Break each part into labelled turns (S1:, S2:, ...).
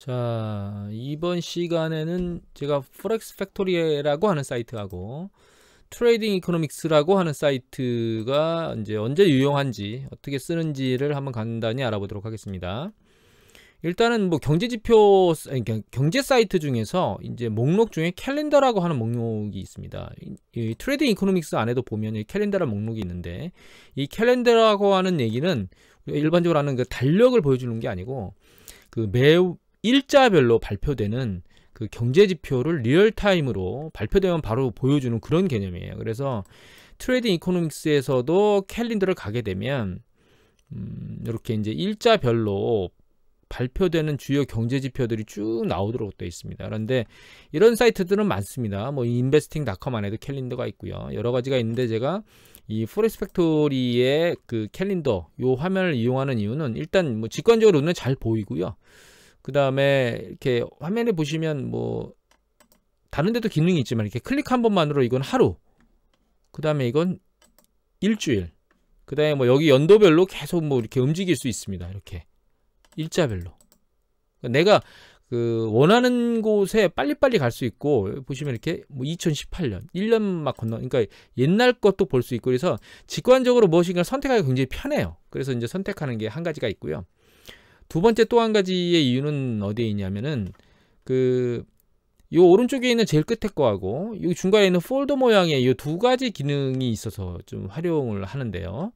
S1: 자, 이번 시간에는 제가 포렉스 팩토리라고 하는 사이트하고 트레이딩 이코노믹스라고 하는 사이트가 이제 언제 유용한지 어떻게 쓰는지를 한번 간단히 알아보도록 하겠습니다. 일단은 뭐 경제 사이트 중에서 이제 목록 중에 캘린더라고 하는 목록이 있습니다. 이 트레이딩 이코노믹스 안에도 보면 이 캘린더라는 목록이 있는데, 이 캘린더라고 하는 얘기는 우리가 일반적으로 하는 그 달력을 보여주는 게 아니고 그 매우 일자별로 발표되는 그 경제 지표를 리얼타임으로 발표되면 바로 보여주는 그런 개념이에요. 그래서 트레이딩 이코노믹스에서도 캘린더를 가게 되면 이렇게 이제 일자별로 발표되는 주요 경제 지표들이 쭉 나오도록 되어 있습니다. 그런데 이런 사이트들은 많습니다. 뭐 investing.com 안에도 캘린더가 있고요. 여러 가지가 있는데, 제가 이 포렉스 팩토리의 그 캘린더 요 화면을 이용하는 이유는 일단 뭐 직관적으로 눈에 잘 보이고요. 그 다음에 이렇게 화면에 보시면 뭐 다른 데도 기능이 있지만 이렇게 클릭 한 번만으로 이건 하루, 그 다음에 이건 일주일, 그 다음에 뭐 여기 연도별로 계속 뭐 이렇게 움직일 수 있습니다. 이렇게 일자별로 내가 그 원하는 곳에 빨리빨리 갈 수 있고, 보시면 이렇게 뭐 2018년 1년 막 건너, 그러니까 옛날 것도 볼 수 있고, 그래서 직관적으로 무엇인가 선택하기 굉장히 편해요. 그래서 이제 선택하는 게 한 가지가 있고요. 두 번째 또 한 가지의 이유는 어디에 있냐면은 요 오른쪽에 있는 제일 끝에 거하고 여기 중간에 있는 폴더 모양의 이 두 가지 기능이 있어서 좀 활용을 하는데요.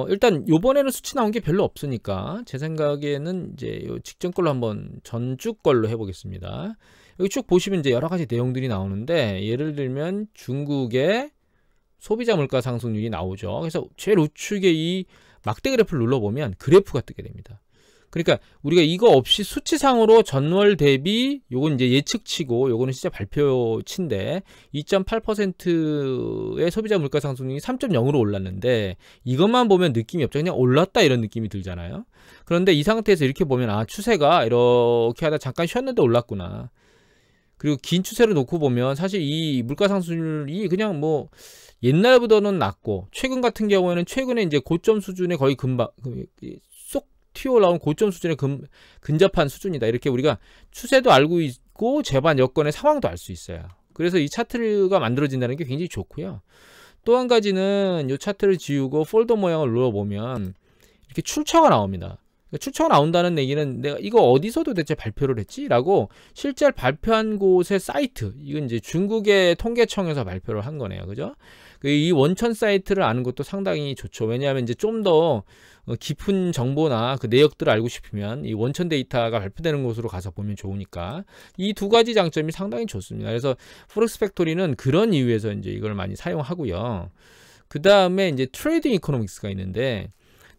S1: 일단 요번에는 수치 나온 게 별로 없으니까 제 생각에는 이제 요 직전 걸로 한번 전주 걸로 해보겠습니다. 여기 쭉 보시면 이제 여러 가지 내용들이 나오는데, 예를 들면 중국의 소비자 물가 상승률이 나오죠. 그래서 제일 우측에 이 막대 그래프를 눌러보면 그래프가 뜨게 됩니다. 그러니까 우리가 이거 없이 수치상으로 전월 대비, 요건 이제 예측치고 요거는 진짜 발표치인데 2.8%의 소비자 물가 상승률이 3.0으로 올랐는데, 이것만 보면 느낌이 없죠. 그냥 올랐다 이런 느낌이 들잖아요. 그런데 이 상태에서 이렇게 보면 아, 추세가 이렇게 하다 잠깐 쉬었는데 올랐구나. 그리고 긴 추세를 놓고 보면 사실 이 물가 상승률이 그냥 뭐 옛날보다는 낮고, 최근 같은 경우에는 최근에 이제 고점 수준에 거의 쏙 튀어 올라온 고점 수준에 근접한 수준이다. 이렇게 우리가 추세도 알고 있고 재반 여건의 상황도 알 수 있어요. 그래서 이 차트가 만들어진다는 게 굉장히 좋고요. 또 한 가지는 이 차트를 지우고 폴더 모양을 눌러보면 이렇게 출처가 나옵니다. 출처가 나온다는 얘기는 내가 이거 어디서 도대체 발표를 했지? 라고 실제 발표한 곳의 사이트, 이건 이제 중국의 통계청에서 발표를 한 거네요. 그죠? 이 원천 사이트를 아는 것도 상당히 좋죠. 왜냐하면 이제 좀 더 깊은 정보나 그 내역들을 알고 싶으면 이 원천 데이터가 발표되는 곳으로 가서 보면 좋으니까 이 두 가지 장점이 상당히 좋습니다. 그래서 포렉스 팩토리는 그런 이유에서 이제 이걸 많이 사용하고요. 그 다음에 이제 트레이딩 이코노믹스가 있는데,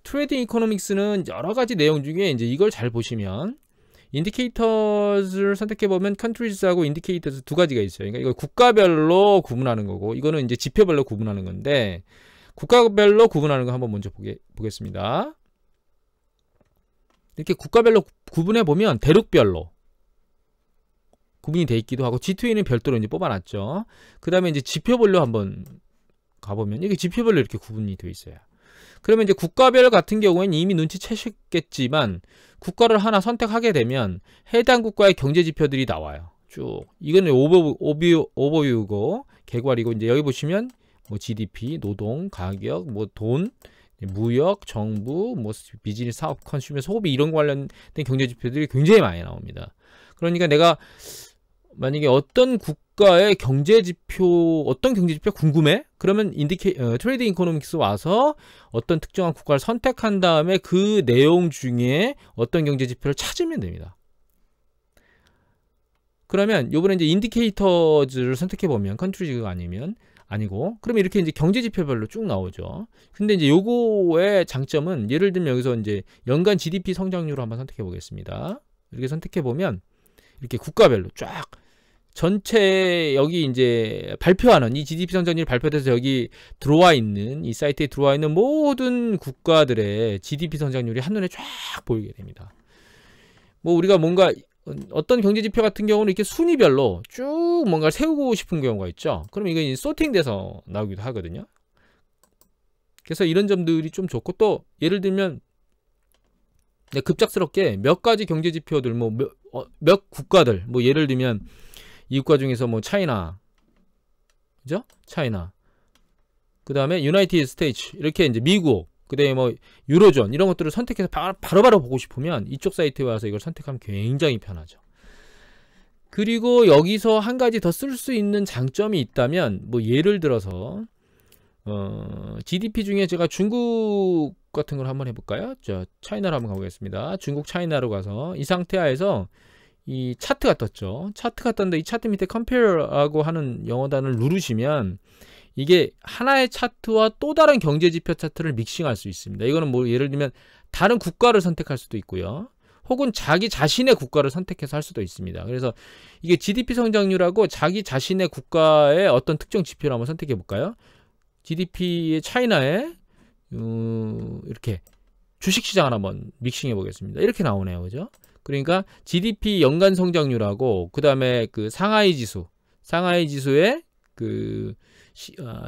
S1: 트레이딩 이코노믹스는 여러 가지 내용 중에 이제 이걸 잘 보시면 인디케이터즈를 선택해 보면 컨트리즈하고 인디케이터즈 두 가지가 있어요. 그러니까 이걸 국가별로 구분하는 거고, 이거는 이제 지표별로 구분하는 건데, 국가별로 구분하는 거 한번 먼저 보겠습니다. 이렇게 국가별로 구분해 보면 대륙별로 구분이 돼 있기도 하고, G2E는 별도로 이제 뽑아놨죠. 그 다음에 이제 지표별로 한번 가보면 이게 지표별로 이렇게 구분이 되어 있어요. 그러면 이제 국가별 같은 경우에는 이미 눈치채셨겠지만 국가를 하나 선택하게 되면 해당 국가의 경제 지표들이 나와요. 쭉. 이거는 오버뷰고 개괄이고, 이제 여기 보시면 뭐 GDP, 노동, 가격, 뭐 돈, 무역, 정부, 뭐 비즈니스, 사업, 컨슈머, 소비 이런 관련된 경제 지표들이 굉장히 많이 나옵니다. 그러니까 내가 만약에 어떤 국가의 경제 지표 궁금해? 그러면 트레이딩 이코노믹스 와서 어떤 특정한 국가를 선택한 다음에 그 내용 중에 어떤 경제 지표를 찾으면 됩니다. 그러면 요번에 이제 인디케이터즈를 선택해 보면 컨트리즈가 아니고 그러면 이렇게 이제 경제 지표별로 쭉 나오죠. 근데 이제 요거의 장점은, 예를 들면 여기서 이제 연간 GDP 성장률을 한번 선택해 보겠습니다. 이렇게 선택해 보면 이렇게 국가별로 쫙 전체 여기 이제 발표하는 이 GDP 성장률이 발표돼서 여기 들어와 있는 이 사이트에 들어와 있는 모든 국가들의 GDP 성장률이 한눈에 쫙 보이게 됩니다. 뭐 우리가 뭔가 어떤 경제 지표 같은 경우는 이렇게 순위별로 쭉 뭔가를 세우고 싶은 경우가 있죠. 그럼 이거 소팅돼서 나오기도 하거든요. 그래서 이런 점들이 좀 좋고, 또 예를 들면 근데 급작스럽게 몇 가지 경제 지표들 뭐 몇 국가들 뭐 예를 들면 이 국가 중에서 뭐 차이나, 그죠? 차이나, 그 다음에 유나이티드 스테이츠, 이렇게 이제 미국, 그 다음에 뭐 유로존 이런 것들을 선택해서 바로바로 보고 싶으면 이쪽 사이트에 와서 이걸 선택하면 굉장히 편하죠. 그리고 여기서 한 가지 더 쓸 수 있는 장점이 있다면, 뭐 예를 들어서 GDP 중에 제가 중국 같은 걸 한번 해볼까요? 차이나로 한번 가보겠습니다. 중국 차이나로 가서 이 상태 하에서 이 차트가 떴죠. 차트가 떴는데 이 차트 밑에 compare라고 하는 영어 단어를 누르시면 이게 하나의 차트와 또 다른 경제지표 차트를 믹싱할 수 있습니다. 이거는 뭐 예를 들면 다른 국가를 선택할 수도 있고요. 혹은 자기 자신의 국가를 선택해서 할 수도 있습니다. 그래서 이게 GDP 성장률하고 자기 자신의 국가의 어떤 특정 지표를 한번 선택해 볼까요? GDP의 차이나에 이렇게 주식시장을 한번 믹싱해 보겠습니다. 이렇게 나오네요. 그죠? 그러니까 GDP 연간 성장률하고 그 다음에 그 상하이 지수의 그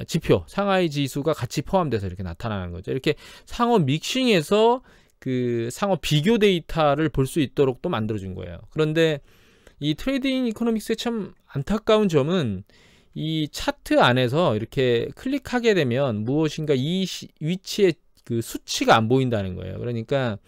S1: 지표, 상하이 지수가 같이 포함돼서 이렇게 나타나는 거죠. 이렇게 상호 믹싱해서 그 상호 비교 데이터를 볼 수 있도록 또 만들어준 거예요. 그런데 이 트레이딩 이코노믹스의 참 안타까운 점은 이 차트 안에서 이렇게 클릭하게 되면 무엇인가 이 위치에 그 수치가 안 보인다는 거예요. 그러니까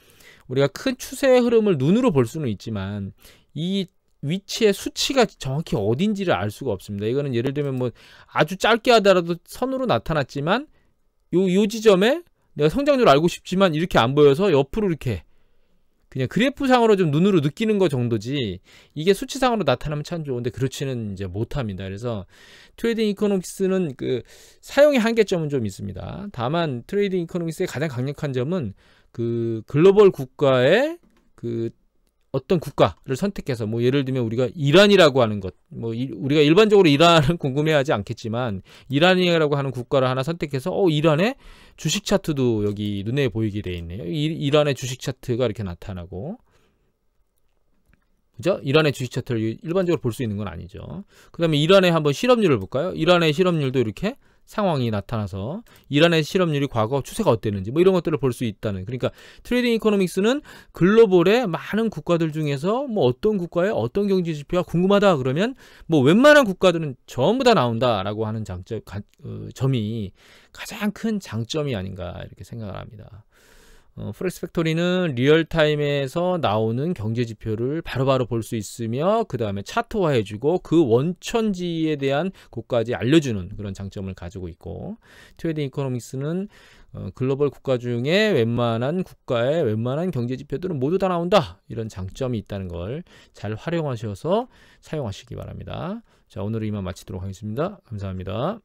S1: 우리가 큰 추세의 흐름을 눈으로 볼 수는 있지만 이 위치의 수치가 정확히 어딘지를 알 수가 없습니다. 이거는 예를 들면 뭐 아주 짧게 하더라도 선으로 나타났지만 요 지점에 내가 성장률을 알고 싶지만 이렇게 안 보여서 옆으로 이렇게 그냥 그래프상으로 좀 눈으로 느끼는 거 정도지, 이게 수치상으로 나타나면 참 좋은데 그렇지는 이제 못합니다. 그래서 트레이딩 이코노믹스는 그 사용의 한계점은 좀 있습니다. 다만 트레이딩 이코노믹스의 가장 강력한 점은 그 글로벌 국가의 그 어떤 국가를 선택해서 뭐 예를 들면 우리가 이란이라고 하는 것, 뭐 우리가 일반적으로 이란은 궁금해하지 않겠지만 이란이라고 하는 국가를 하나 선택해서 이란의 주식 차트도 여기 눈에 보이게 돼 있네요. 이란의 주식 차트가 이렇게 나타나고, 그죠? 이란의 주식 차트를 일반적으로 볼 수 있는 건 아니죠. 그 다음에 이란의 한번 실업률을 볼까요? 이란의 실업률도 이렇게 상황이 나타나서 이란의 실업률이 과거 추세가 어땠는지 뭐 이런 것들을 볼 수 있다는, 그러니까 트레이딩 이코노믹스는 글로벌의 많은 국가들 중에서 뭐 어떤 국가의 어떤 경제 지표가 궁금하다 그러면 뭐 웬만한 국가들은 전부 다 나온다라고 하는 점이 가장 큰 장점이 아닌가 이렇게 생각을 합니다. 포렉스 팩토리는 리얼타임에서 나오는 경제 지표를 바로바로 볼 수 있으며 그 다음에 차트화 해주고 그 원천지에 대한 곳까지 알려주는 그런 장점을 가지고 있고, 트레이딩 이코노믹스는 글로벌 국가 중에 웬만한 국가의 웬만한 경제 지표들은 모두 다 나온다, 이런 장점이 있다는 걸 잘 활용하셔서 사용하시기 바랍니다. 자, 오늘은 이만 마치도록 하겠습니다. 감사합니다.